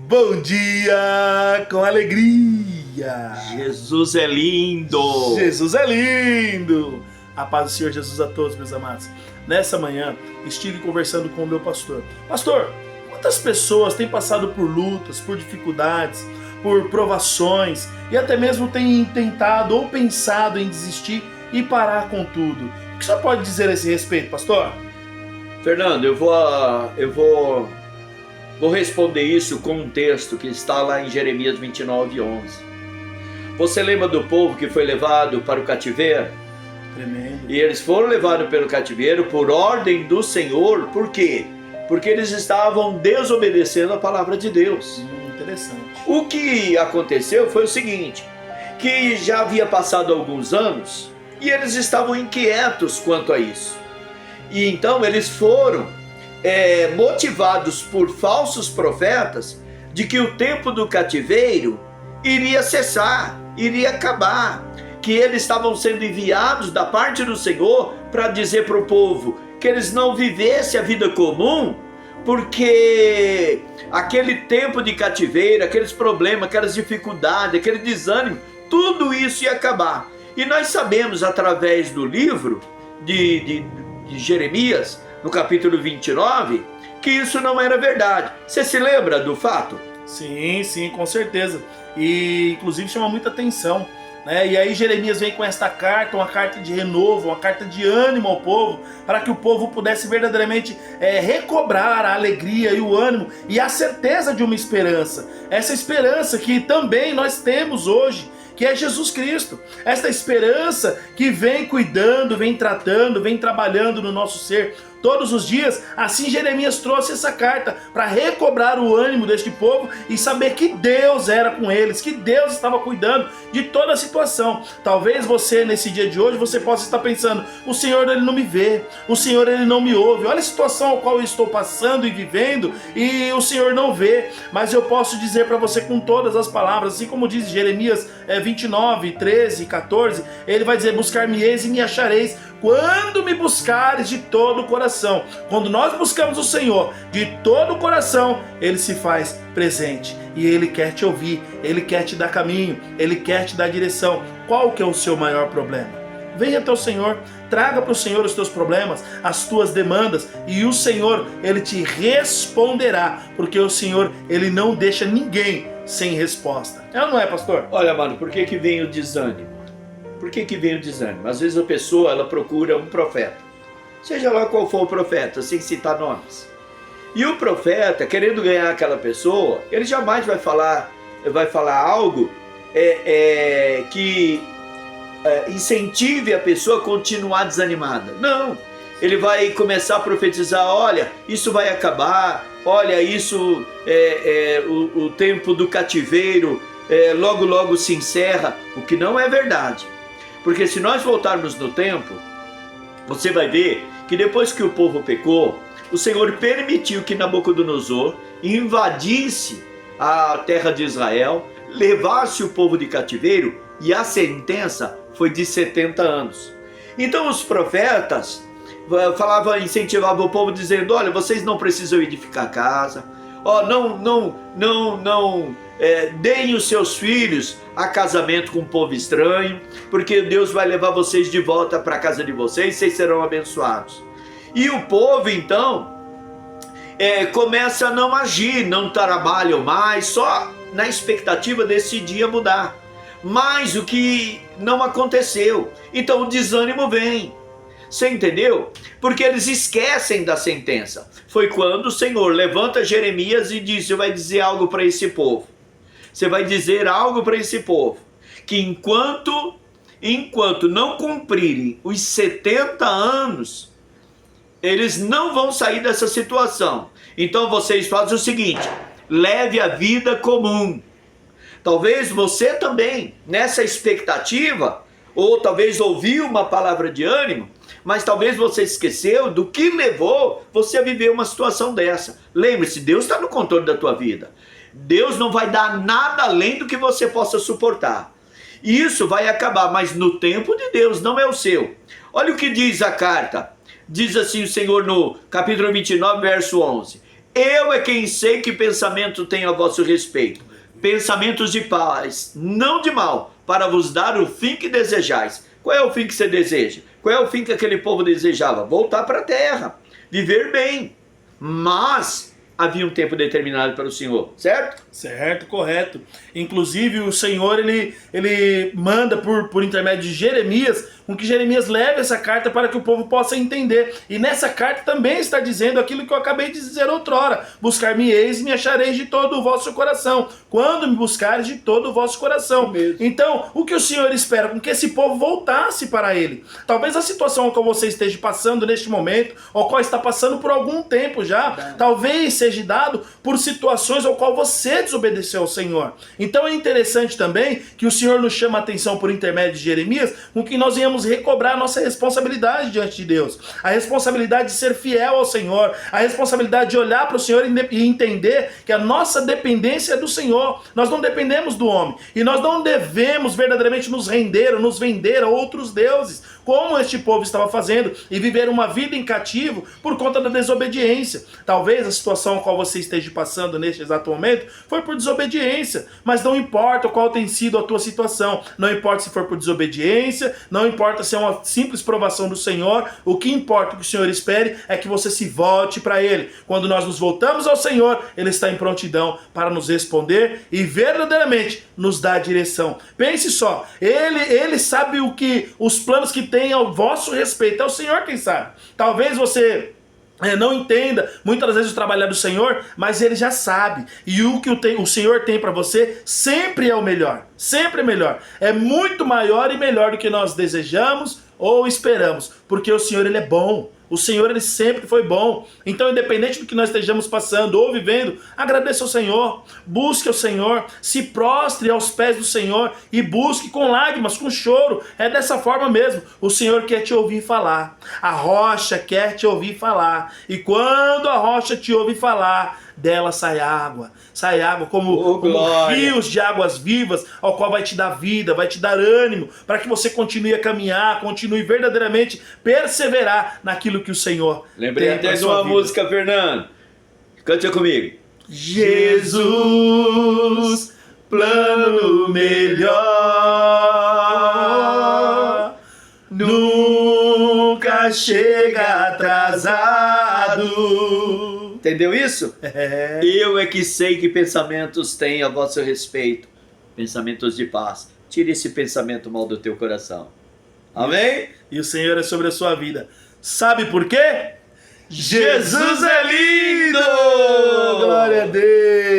Bom dia com alegria. Jesus é lindo. Jesus é lindo. A paz do Senhor Jesus a todos, meus amados. Nessa manhã, estive conversando com o meu pastor. Pastor, quantas pessoas têm passado por lutas, por dificuldades, por provações e até mesmo têm tentado ou pensado em desistir e parar com tudo? O que você pode dizer a esse respeito, pastor? Fernando, eu vou responder isso com um texto que está lá em Jeremias 29:11. Você lembra do povo que foi levado para o cativeiro? Tremendo. E eles foram levados pelo cativeiro por ordem do Senhor. Por quê? Porque eles estavam desobedecendo a palavra de Deus. Interessante. O que aconteceu foi o seguinte, que já havia passado alguns anos e eles estavam inquietos quanto a isso. E então eles foram motivados por falsos profetas de que o tempo do cativeiro iria cessar, iria acabar, que eles estavam sendo enviados da parte do Senhor para dizer para o povo que eles não vivessem a vida comum, porque aquele tempo de cativeiro, aqueles problemas, aquelas dificuldades, aquele desânimo, tudo isso ia acabar. E nós sabemos através do livro de Jeremias, no capítulo 29, que isso não era verdade. Você se lembra do fato? Sim, com certeza. E inclusive chama muita atenção, né? E aí Jeremias vem com esta carta, uma carta de renovo, uma carta de ânimo ao povo, para que o povo pudesse verdadeiramente recobrar a alegria e o ânimo e a certeza de uma esperança. Essa esperança que também nós temos hoje, que é Jesus Cristo. Esta esperança que vem cuidando, vem tratando, vem trabalhando no nosso ser todos os dias. Assim Jeremias trouxe essa carta para recobrar o ânimo deste povo e saber que Deus era com eles, que Deus estava cuidando de toda a situação. Talvez você nesse dia de hoje você possa estar pensando: o Senhor ele não me vê, o Senhor ele não me ouve, olha a situação a qual eu estou passando e vivendo e o Senhor não vê. Mas eu posso dizer para você com todas as palavras, assim como diz Jeremias 29, 13, 14, ele vai dizer: buscar-me-eis e me achareis quando me buscares de todo o coração. Quando nós buscamos o Senhor de todo o coração, Ele se faz presente e Ele quer te ouvir, Ele quer te dar caminho, Ele quer te dar direção. Qual que é o seu maior problema? Venha até o Senhor, traga para o Senhor os teus problemas, as tuas demandas, e o Senhor, Ele te responderá, porque o Senhor, Ele não deixa ninguém sem resposta. É ou não é, pastor? Olha, mano, por que vem o desânimo? Por que vem o desânimo? Às vezes a pessoa ela procura um profeta, seja lá qual for o profeta, sem citar nomes. E o profeta, querendo ganhar aquela pessoa, ele jamais vai falar algo que incentive a pessoa a continuar desanimada. Não, ele vai começar a profetizar: olha, isso vai acabar, olha, isso o tempo do cativeiro logo logo se encerra, o que não é verdade. Porque se nós voltarmos no tempo, você vai ver que depois que o povo pecou, o Senhor permitiu que Nabucodonosor invadisse a terra de Israel, levasse o povo de cativeiro, e a sentença foi de 70 anos. Então os profetas falavam, incentivavam o povo dizendo: olha, vocês não precisam edificar casa, deem os seus filhos a casamento com um povo estranho, porque Deus vai levar vocês de volta para a casa de vocês serão abençoados. E o povo então começa a não agir, não trabalham mais, só na expectativa desse dia mudar. Mas o que não aconteceu, então o desânimo vem. Você entendeu? Porque eles esquecem da sentença. Foi quando o Senhor levanta Jeremias e diz: você vai dizer algo para esse povo. Você vai dizer algo para esse povo, que enquanto não cumprirem os 70 anos, eles não vão sair dessa situação. Então vocês fazem o seguinte: leve a vida comum. Talvez você também, nessa expectativa, ou talvez ouviu uma palavra de ânimo, mas talvez você esqueceu do que levou você a viver uma situação dessa. Lembre-se, Deus está no controle da tua vida. Deus não vai dar nada além do que você possa suportar. Isso vai acabar, mas no tempo de Deus, não é o seu. Olha o que diz a carta. Diz assim o Senhor no capítulo 29, verso 11: Eu é quem sei que pensamento tenho a vosso respeito, pensamentos de paz, não de mal, para vos dar o fim que desejais. Qual é o fim que você deseja? Qual é o fim que aquele povo desejava? Voltar para a terra, viver bem. Mas havia um tempo determinado para o Senhor, certo? Certo, correto. Inclusive o Senhor, ele manda por intermédio de Jeremias, com que Jeremias leve essa carta para que o povo possa entender. E nessa carta também está dizendo aquilo que eu acabei de dizer outrora: buscar-me-eis e me achareis de todo o vosso coração, quando me buscares de todo o vosso coração. Então, o que o Senhor espera? Com que esse povo voltasse para Ele. Talvez a situação a qual você esteja passando neste momento, ou qual está passando por algum tempo já, talvez seja dado por situações ao qual você desobedeceu ao Senhor. Então é interessante também que o Senhor nos chama a atenção por intermédio de Jeremias, com que nós venhamos recobrar a nossa responsabilidade diante de Deus, a responsabilidade de ser fiel ao Senhor, a responsabilidade de olhar para o Senhor e entender que a nossa dependência é do Senhor. Nós não dependemos do homem, e nós não devemos verdadeiramente nos render ou nos vender a outros deuses, como este povo estava fazendo, e viver uma vida em cativo por conta da desobediência. Talvez a situação a qual você esteja passando neste exato momento foi por desobediência, mas não importa qual tem sido a tua situação, não importa se for por desobediência, não importa se é uma simples provação do Senhor, o que importa que o Senhor espere é que você se volte para Ele. Quando nós nos voltamos ao Senhor, Ele está em prontidão para nos responder e verdadeiramente nos dar direção. Pense só, Ele sabe os planos que tem ao vosso respeito, é o Senhor quem sabe. Talvez você não entenda muitas vezes o trabalhar do Senhor, mas Ele já sabe, e o que o Senhor tem para você sempre é o melhor, sempre é melhor, é muito maior e melhor do que nós desejamos ou esperamos, porque o Senhor, Ele é bom. O Senhor, Ele sempre foi bom. Então, independente do que nós estejamos passando ou vivendo, agradeça ao Senhor, busque ao Senhor, se prostre aos pés do Senhor e busque com lágrimas, com choro. É dessa forma mesmo. O Senhor quer te ouvir falar, a rocha quer te ouvir falar, e quando a rocha te ouve falar, dela sai água como rios de águas vivas, ao qual vai te dar vida, vai te dar ânimo, para que você continue a caminhar, continue verdadeiramente perseverar naquilo que o Senhor lembrei tem até de sua uma vida. música, Fernando. Cante comigo. Jesus, plano melhor, nunca chega atrasado. Entendeu isso? Eu é que sei que pensamentos têm a vosso respeito, pensamentos de paz. Tire esse pensamento mal do teu coração. Amém? E o Senhor é sobre a sua vida. Sabe por quê? Jesus é lindo! Glória a Deus!